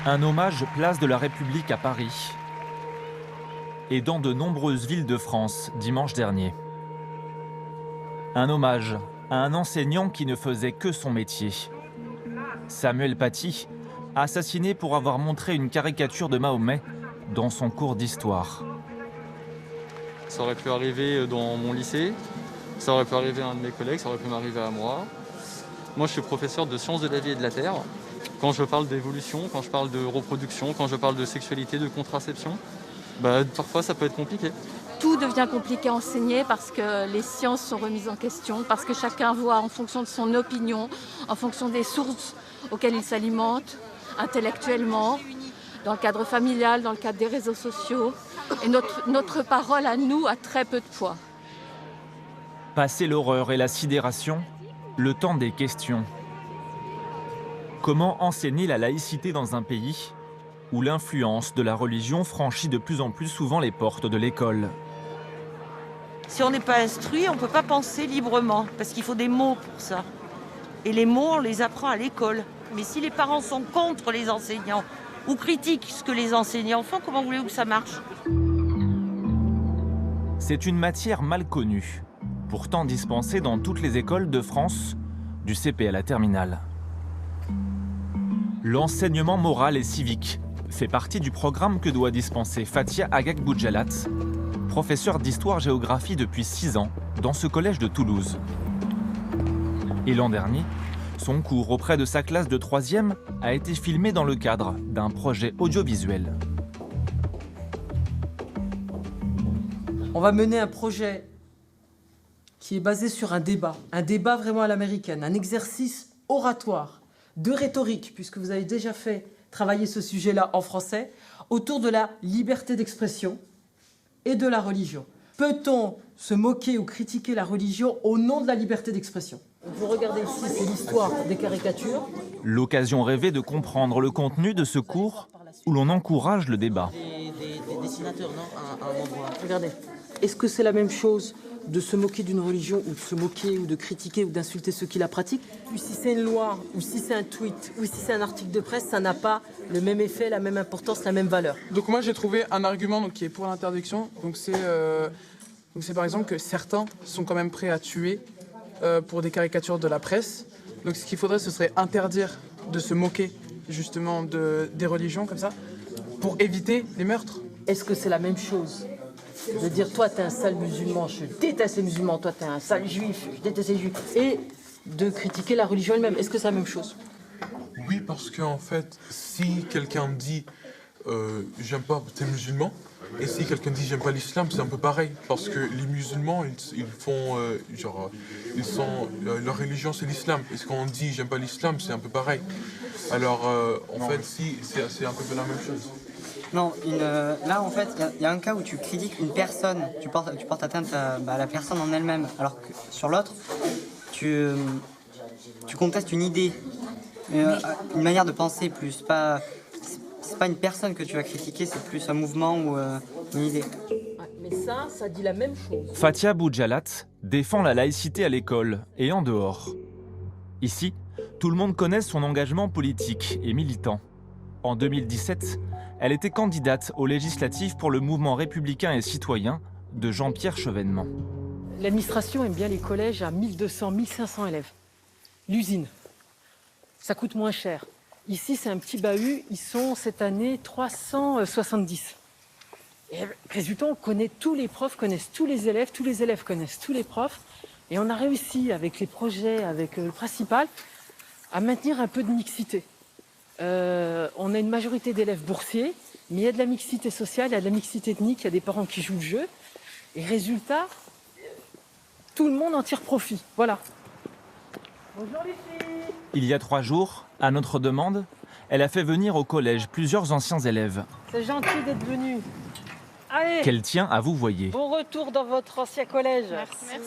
Un hommage place de la République à Paris et dans de nombreuses villes de France dimanche dernier. Un hommage à un enseignant qui ne faisait que son métier. Samuel Paty, assassiné pour avoir montré une caricature de Mahomet dans son cours d'histoire. Ça aurait pu arriver dans mon lycée, ça aurait pu arriver à un de mes collègues, ça aurait pu m'arriver à moi. Moi, je suis professeur de sciences de la vie et de la terre. Quand je parle d'évolution, quand je parle de reproduction, quand je parle de sexualité, de contraception, parfois ça peut être compliqué. Tout devient compliqué à enseigner parce que les sciences sont remises en question, parce que chacun voit en fonction de son opinion, en fonction des sources auxquelles il s'alimente, intellectuellement, dans le cadre familial, dans le cadre des réseaux sociaux. Et notre parole à nous a très peu de poids. Passé l'horreur et la sidération, le temps des questions. Comment enseigner la laïcité dans un pays où l'influence de la religion franchit de plus en plus souvent les portes de l'école? Si on n'est pas instruit, on ne peut pas penser librement, parce qu'il faut des mots pour ça. Et les mots, on les apprend à l'école. Mais si les parents sont contre les enseignants ou critiquent ce que les enseignants font, comment voulez-vous que ça marche? C'est une matière mal connue, pourtant dispensée dans toutes les écoles de France, du CP à la terminale. L'enseignement moral et civique fait partie du programme que doit dispenser Fathia Agag-Boujalat, professeure d'histoire-géographie depuis 6 ans dans ce collège de Toulouse. Et l'an dernier, son cours auprès de sa classe de 3e a été filmé dans le cadre d'un projet audiovisuel. On va mener un projet qui est basé sur un débat vraiment à l'américaine, un exercice oratoire, de rhétorique, puisque vous avez déjà fait travailler ce sujet-là en français, autour de la liberté d'expression et de la religion. Peut-on se moquer ou critiquer la religion au nom de la liberté d'expression? Vous regardez ici, c'est l'histoire des caricatures. L'occasion rêvée de comprendre le contenu de ce cours où l'on encourage le débat. Des dessinateurs, non, à un endroit. Regardez, est-ce que c'est la même chose de se moquer d'une religion ou de se moquer ou de critiquer ou d'insulter ceux qui la pratiquent? Ou si c'est une loi, ou si c'est un tweet, ou si c'est un article de presse, ça n'a pas le même effet, la même importance, la même valeur. Donc moi j'ai trouvé un argument qui est pour l'interdiction. Donc c'est par exemple que certains sont quand même prêts à tuer pour des caricatures de la presse. Donc ce qu'il faudrait, ce serait interdire de se moquer justement des religions comme ça pour éviter les meurtres. Est-ce que c'est la même chose de dire toi t'es un sale musulman, je déteste les musulmans, toi t'es un sale juif, je déteste les juifs, et de critiquer la religion elle-même? Est-ce que c'est la même chose? Oui, parce qu'en fait, si quelqu'un me dit j'aime pas tes musulmans, et si quelqu'un dit j'aime pas l'islam, c'est un peu pareil, parce que les musulmans ils font leur religion c'est l'islam, et quand on dit j'aime pas l'islam, c'est un peu pareil. Alors en fait, si c'est un peu de la même chose. Non, là en fait, il y a un cas où tu critiques une personne, tu portes atteinte à la personne en elle-même, alors que sur l'autre, tu contestes une idée, une manière de penser plus. C'est pas une personne que tu vas critiquer, c'est plus un mouvement ou une idée. Mais ça dit la même chose. Fathia Boujalat défend la laïcité à l'école et en dehors. Ici, tout le monde connaît son engagement politique et militant. En 2017, elle était candidate aux législatives pour le mouvement républicain et citoyen de Jean-Pierre Chevènement. L'administration aime bien les collèges à 1200, 1500 élèves. L'usine, ça coûte moins cher. Ici, c'est un petit bahut, ils sont cette année 370. Et résultat, on connaît tous les profs, connaissent tous les élèves connaissent tous les profs. Et on a réussi, avec les projets, avec le principal, à maintenir un peu de mixité. On a une majorité d'élèves boursiers, mais il y a de la mixité sociale, il y a de la mixité ethnique, il y a des parents qui jouent le jeu. Et résultat, tout le monde en tire profit. Voilà. Bonjour les filles. Il y a 3 jours, à notre demande, elle a fait venir au collège plusieurs anciens élèves. C'est gentil d'être venu. Allez, Qu'elle tient à vous voyer. bon retour dans votre ancien collège. Merci.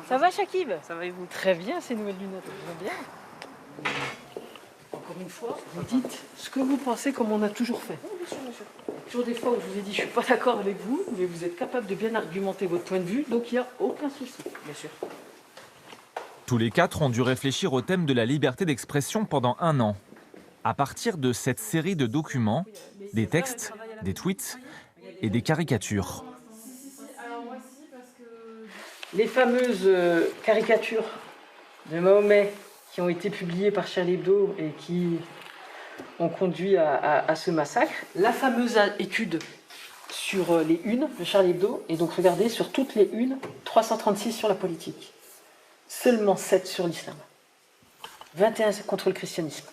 Ça va, Shakib? Ça va et vous? Très bien, ces nouvelles lunettes. Très bien. Encore une fois, vous dites ce que vous pensez comme on a toujours fait. Bien sûr, bien sûr. Toujours des fois où je vous ai dit je ne suis pas d'accord avec vous, mais vous êtes capable de bien argumenter votre point de vue, donc il n'y a aucun souci. Bien sûr. Tous les 4 ont dû réfléchir au thème de la liberté d'expression pendant 1 an. à partir de cette série de documents, des textes, des tweets et des caricatures. Les fameuses caricatures de Mahomet qui ont été publiées par Charlie Hebdo et qui ont conduit à ce massacre. La fameuse étude sur les unes de Charlie Hebdo, et donc regardez, sur toutes les unes, 336 sur la politique. Seulement 7 sur l'islam. 21 contre le christianisme.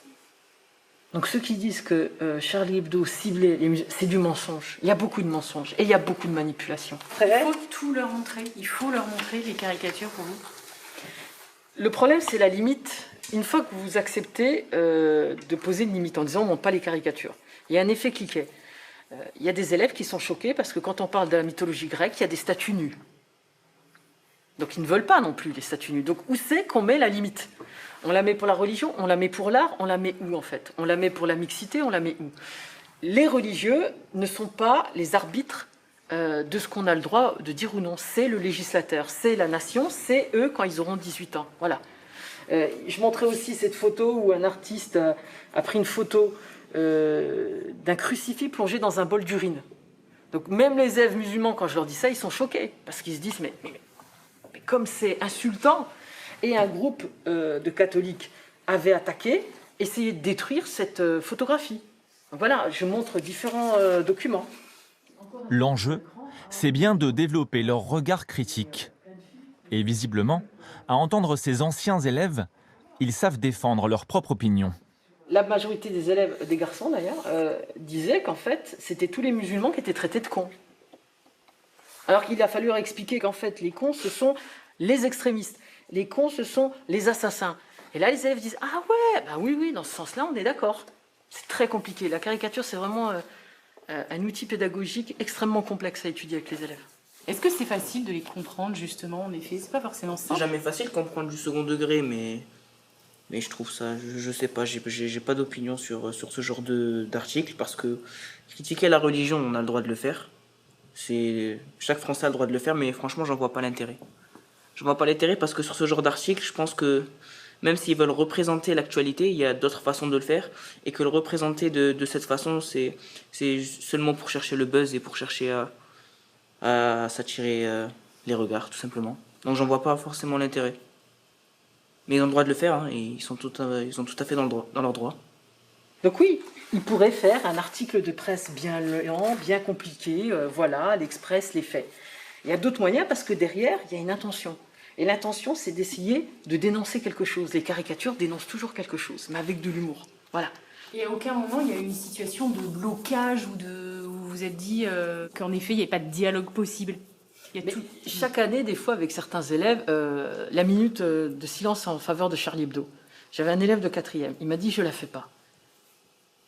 Donc ceux qui disent que Charlie Hebdo ciblait les musulmans, c'est du mensonge. Il y a beaucoup de mensonges et il y a beaucoup de manipulations. Il faut tout leur montrer. Il faut leur montrer les caricatures pour vous. Le problème, c'est la limite. Une fois que vous acceptez de poser une limite en disant on ne montre pas les caricatures, il y a un effet cliquet. Il y a des élèves qui sont choqués parce que quand on parle de la mythologie grecque, il y a des statues nues. Donc ils ne veulent pas non plus les statues nues. Donc où c'est qu'on met la limite? On la met pour la religion, on la met pour l'art, on la met où en fait? On la met pour la mixité, on la met où? Les religieux ne sont pas les arbitres de ce qu'on a le droit de dire ou non. C'est le législateur, c'est la nation, c'est eux quand ils auront 18 ans. Voilà. Je montrais aussi cette photo où un artiste a pris une photo d'un crucifix plongé dans un bol d'urine. Donc même les élèves musulmans, quand je leur dis ça, ils sont choqués parce qu'ils se disent mais comme c'est insultant. Et un groupe de catholiques avait attaqué, essayé de détruire cette photographie. Donc voilà, je montre différents documents. L'enjeu, c'est bien de développer leur regard critique. Et visiblement, à entendre ces anciens élèves, ils savent défendre leur propre opinion. La majorité des élèves, des garçons d'ailleurs, disaient qu'en fait, c'était tous les musulmans qui étaient traités de cons. Alors qu'il a fallu leur expliquer qu'en fait, les cons, ce sont les extrémistes. Les cons, ce sont les assassins. Et là, les élèves disent « Ah ouais, bah oui, dans ce sens-là, on est d'accord. » C'est très compliqué. La caricature, c'est vraiment un outil pédagogique extrêmement complexe à étudier avec les élèves. Est-ce que c'est facile de les comprendre, justement, en effet? C'est pas forcément simple. C'est jamais facile de comprendre du second degré, mais je trouve ça, je sais pas, j'ai pas d'opinion sur ce genre d'article, parce que critiquer la religion, on a le droit de le faire. Chaque Français a le droit de le faire, mais franchement, j'en vois pas l'intérêt. Je vois pas l'intérêt parce que sur ce genre d'article, je pense que même s'ils veulent représenter l'actualité, il y a d'autres façons de le faire, et que le représenter de cette façon, c'est seulement pour chercher le buzz et pour chercher à s'attirer les regards, tout simplement. Donc j'en vois pas forcément l'intérêt. Mais ils ont le droit de le faire, hein, et ils sont tout à fait dans leur droit. Donc oui, ils pourraient faire un article de presse bien lent, bien compliqué, voilà, l'Express les fait. Il y a d'autres moyens parce que derrière, il y a une intention. Et l'intention, c'est d'essayer de dénoncer quelque chose. Les caricatures dénoncent toujours quelque chose, mais avec de l'humour. Voilà. Et à aucun moment, il y a eu une situation de blocage où vous vous êtes dit qu'en effet, il n'y avait pas de dialogue possible. Chaque année, des fois, avec certains élèves, la minute de silence en faveur de Charlie Hebdo. J'avais un élève de 4e, il m'a dit « je la fais pas ».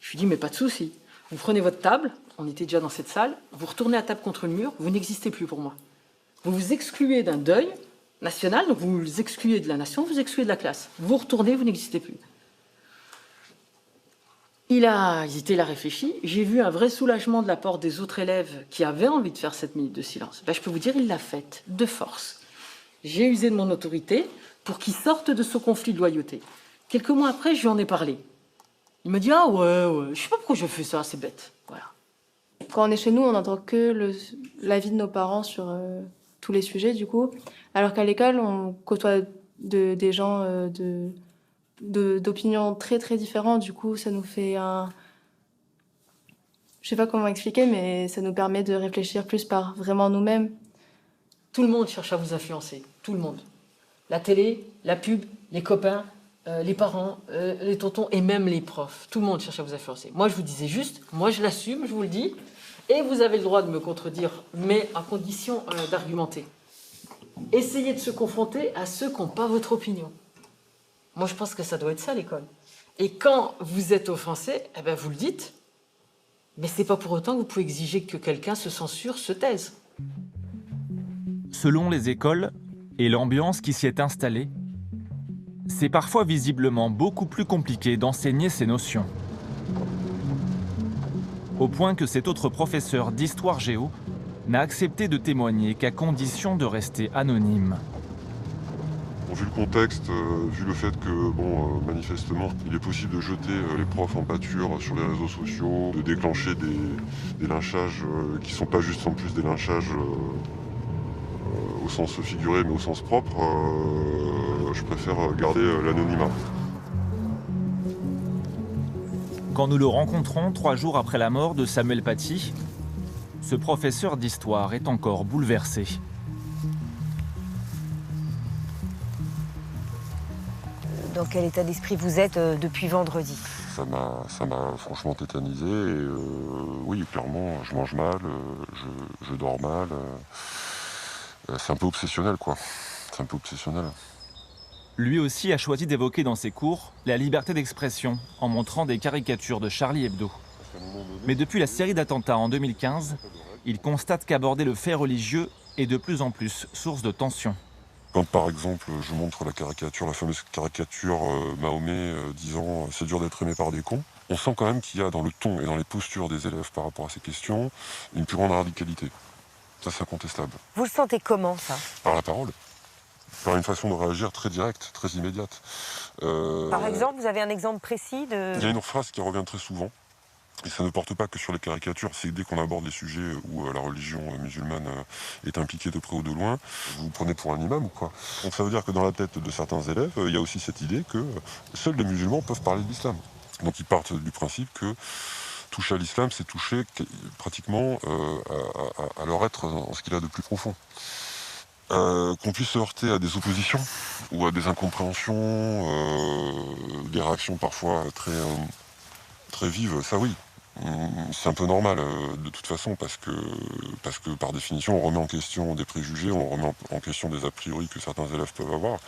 Je lui ai dit « mais pas de souci. Vous prenez votre table, on était déjà dans cette salle, vous retournez à table contre le mur, vous n'existez plus pour moi. Vous vous excluez d'un deuil national, donc vous vous excluez de la nation, vous excluez de la classe. Vous retournez, vous n'existez plus. » Il a hésité, il a réfléchi. J'ai vu un vrai soulagement de la part des autres élèves qui avaient envie de faire cette minute de silence. Ben, je peux vous dire, il l'a faite, de force. J'ai usé de mon autorité pour qu'il sorte de ce conflit de loyauté. Quelques mois après, je lui en ai parlé. Il m'a dit « ah ouais, je sais pas pourquoi je fais ça, c'est bête. » Voilà. Quand on est chez nous, on n'entend que l'avis de nos parents sur tous les sujets, du coup. Alors qu'à l'école, on côtoie des gens d'opinions très très différentes. Du coup, ça nous fait je sais pas comment expliquer, mais ça nous permet de réfléchir plus par vraiment nous-mêmes. Tout le monde cherche à vous influencer, tout le monde. La télé, la pub, les copains, les parents, les tontons et même les profs. Tout le monde cherche à vous influencer. Moi, je vous disais juste, moi je l'assume, je vous le dis, et vous avez le droit de me contredire, mais à condition d'argumenter. Essayez de se confronter à ceux qui n'ont pas votre opinion. Moi, je pense que ça doit être ça, l'école. Et quand vous êtes offensé, eh ben, vous le dites, mais ce n'est pas pour autant que vous pouvez exiger que quelqu'un se censure, se taise. Selon les écoles et l'ambiance qui s'y est installée, c'est parfois visiblement beaucoup plus compliqué d'enseigner ces notions. Au point que cet autre professeur d'histoire géo n'a accepté de témoigner qu'à condition de rester anonyme. Bon, vu le contexte, vu le fait que, manifestement, il est possible de jeter les profs en pâture sur les réseaux sociaux, de déclencher des lynchages qui sont pas juste en plus des lynchages au sens figuré mais au sens propre, je préfère garder l'anonymat. Quand nous le rencontrons 3 jours après la mort de Samuel Paty, ce professeur d'histoire est encore bouleversé. Dans quel état d'esprit vous êtes depuis vendredi? Ça m'a franchement tétanisé et oui, clairement, je mange mal, je dors mal. C'est un peu obsessionnel, quoi. C'est un peu obsessionnel. Lui aussi a choisi d'évoquer dans ses cours la liberté d'expression en montrant des caricatures de Charlie Hebdo. Mais depuis la série d'attentats en 2015, il constate qu'aborder le fait religieux est de plus en plus source de tension. Quand par exemple je montre la fameuse caricature Mahomet disant « c'est dur d'être aimé par des cons », on sent quand même qu'il y a dans le ton et dans les postures des élèves par rapport à ces questions une plus grande radicalité. Ça, c'est incontestable. Vous le sentez comment, ça? Par la parole. Par une façon de réagir très directe, très immédiate. Par exemple, vous avez un exemple précis de... Il y a une phrase qui revient très souvent, et ça ne porte pas que sur les caricatures, c'est dès qu'on aborde les sujets où la religion musulmane est impliquée de près ou de loin, vous vous prenez pour un imam ou quoi. Donc ça veut dire que dans la tête de certains élèves, il y a aussi cette idée que seuls les musulmans peuvent parler de l'islam. Donc ils partent du principe que toucher à l'islam, c'est toucher pratiquement à leur être en ce qu'il a de plus profond. Qu'on puisse se heurter à des oppositions ou à des incompréhensions, des réactions parfois très vives, ça oui. C'est un peu normal de toute façon parce que par définition on remet en question des préjugés, on remet en question des a priori que certains élèves peuvent avoir.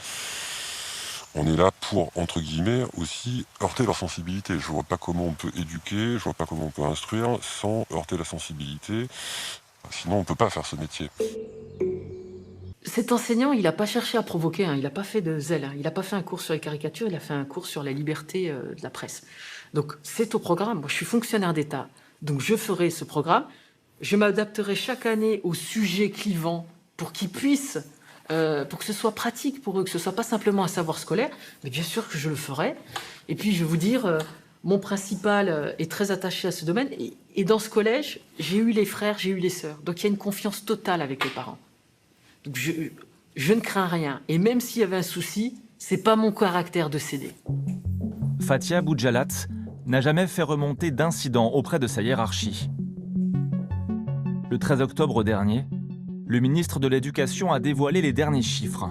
On est là pour, entre guillemets, aussi heurter leur sensibilité. Je vois pas comment on peut éduquer, je vois pas comment on peut instruire sans heurter la sensibilité. Sinon on peut pas faire ce métier. Cet enseignant, il n'a pas cherché à provoquer, il n'a pas fait de zèle, il n'a pas fait un cours sur les caricatures, il a fait un cours sur la liberté de la presse. Donc c'est au programme, moi je suis fonctionnaire d'État, donc je ferai ce programme, je m'adapterai chaque année aux sujets clivants pour qu'ils puissent, pour que ce soit pratique pour eux, que ce ne soit pas simplement un savoir scolaire, mais bien sûr que je le ferai. Et puis je vais vous dire, mon principal est très attaché à ce domaine, et dans ce collège, j'ai eu les frères, j'ai eu les sœurs, donc il y a une confiance totale avec les parents. Donc je ne crains rien. Et même s'il y avait un souci, c'est pas mon caractère de céder. Fathia Boujalat n'a jamais fait remonter d'incident auprès de sa hiérarchie. Le 13 octobre dernier, le ministre de l'Éducation a dévoilé les derniers chiffres.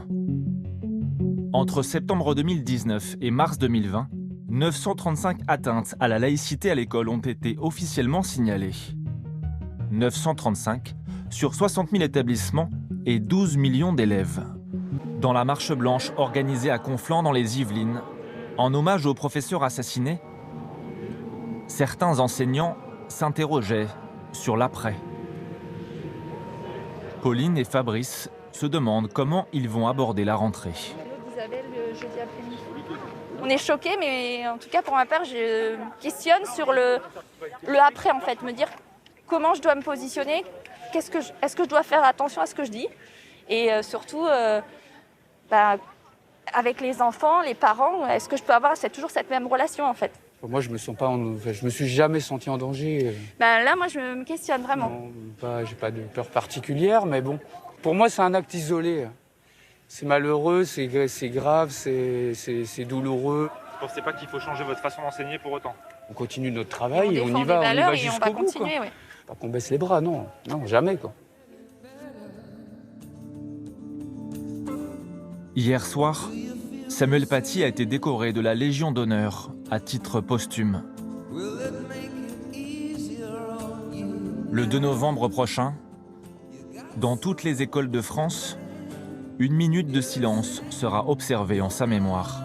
Entre septembre 2019 et mars 2020, 935 atteintes à la laïcité à l'école ont été officiellement signalées. 935 sur 60 000 établissements et 12 millions d'élèves. Dans la marche blanche organisée à Conflans dans les Yvelines, en hommage aux professeurs assassinés, certains enseignants s'interrogeaient sur l'après. Pauline et Fabrice se demandent comment ils vont aborder la rentrée. On est choqués, mais en tout cas pour ma part, je me questionne sur le après en fait, me dire comment je dois me positionner. Est-ce que je dois faire attention à ce que je dis? Et surtout, avec les enfants, les parents, est-ce que je peux avoir toujours cette même relation en fait? Moi, je me suis jamais senti en danger. Là, moi, je me questionne vraiment. J'ai pas de peur particulière, mais bon, pour moi, c'est un acte isolé. C'est malheureux, c'est grave, c'est douloureux. Vous ne pensez pas qu'il faut changer votre façon d'enseigner pour autant? On continue notre travail et on y va jusqu'au bout. Quoi. Ouais. Pas qu'on baisse les bras, non, jamais quoi. Hier soir, Samuel Paty a été décoré de la Légion d'honneur à titre posthume. Le 2 novembre prochain, dans toutes les écoles de France, une minute de silence sera observée en sa mémoire.